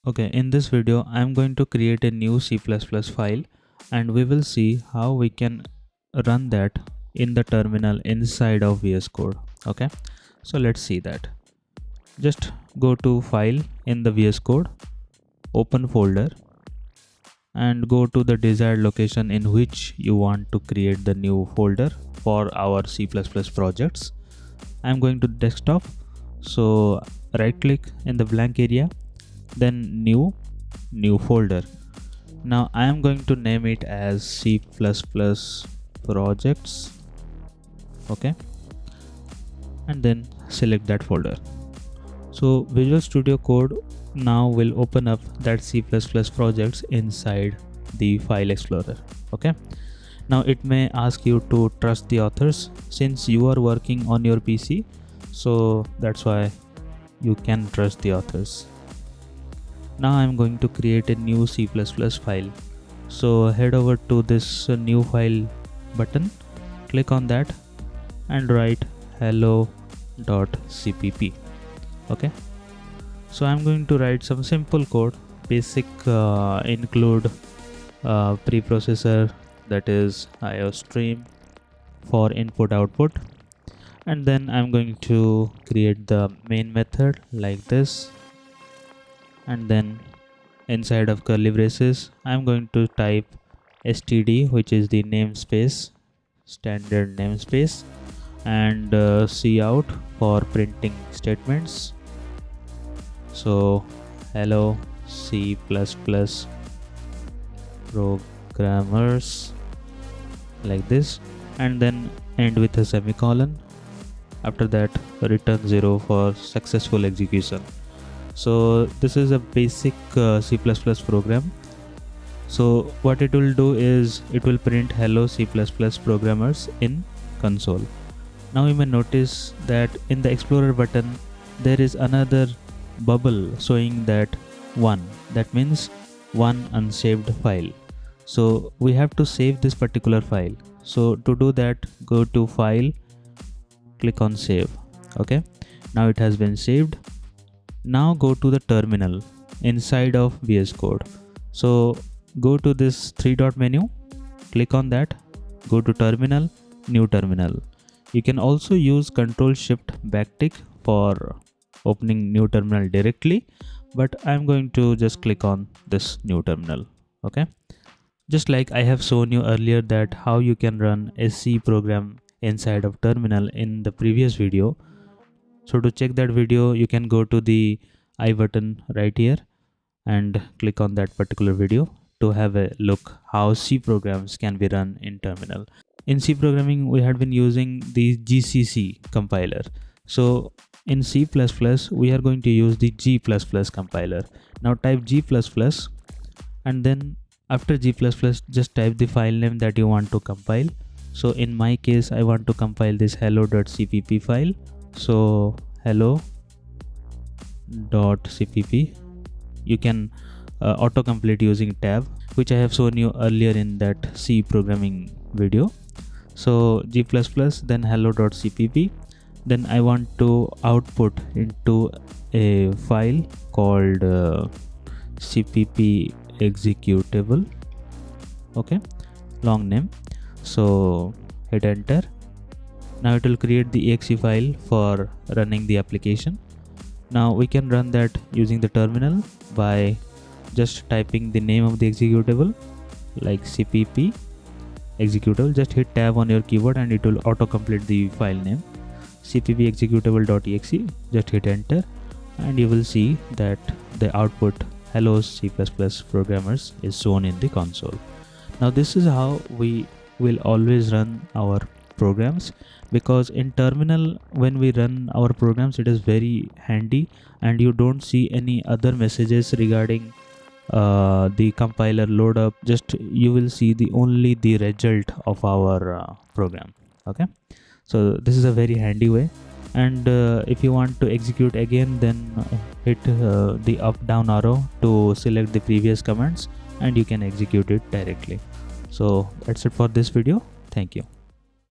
Okay, in this video, I'm going to create a new C++ file and we will see how we can run that in the terminal inside of VS Code. Okay, so let's see that. Just go to File in the VS Code, open folder and go to the desired location in which you want to create the new folder for our C++ projects. I'm going to desktop, so right click in the blank area, then new folder. Now I am going to name it as C++ projects. Okay, and then select that folder. So Visual Studio Code now will open up that C++ projects inside the file explorer. Okay, now it may ask you to trust the authors since you are working on your PC, so that's why you can trust the authors. Now I'm going to create a new C++ file. So head over to this new file button, click on that and write hello.cpp. Okay, so I'm going to write some simple code, basic include preprocessor, that is IO stream for input output, and then I'm going to create the main method like this, and then inside of curly braces I'm going to type std, which is the namespace, standard namespace, and cout for printing statements. So hello C++ programmers, like this, and then end with a semicolon. After that return 0 for successful execution. So this is a basic C++ program. So what it will do is it will print hello C++ programmers in console. Now you may notice that in the Explorer button there is another bubble showing that 1, that means one unsaved file. So we have to save this particular file. So to do that, go to File, click on Save. Okay, now it has been saved. Now go to the terminal inside of VS Code. So go to this 3-dot menu, click on that, go to terminal, new terminal. You can also use Ctrl+Shift backtick for opening new terminal directly, but I'm going to just click on this new terminal. Okay, just like I have shown you earlier that how you can run a C program inside of terminal in the previous video. So to check that video, you can go to the I button right here and click on that particular video to have a look how C programs can be run in terminal. In C programming, we had been using the GCC compiler. So in C++, we are going to use the G++ compiler. Now type G++ and then after G++ just type the file name that you want to compile. So in my case, I want to compile this hello.cpp file. So hello.cpp, you can autocomplete using tab, which I have shown you earlier in that C programming video. So G++ then hello.cpp, then I want to output into a file called cpp executable. Okay, long name. So hit enter. Now it will create the exe file for running the application. Now we can run that using the terminal by just typing the name of the executable like cpp executable. Just hit tab on your keyboard and it will autocomplete the file name cpp executable.exe. Just hit enter and you will see that the output hello C++ programmers is shown in the console. Now this is how we will always run our programs, because in terminal when we run our programs it is very handy and you don't see any other messages regarding the compiler load up. Just you will see only the result of our program. Okay, so this is a very handy way, and if you want to execute again, then hit the up down arrow to select the previous commands and you can execute it directly. So that's it for this video. Thank you.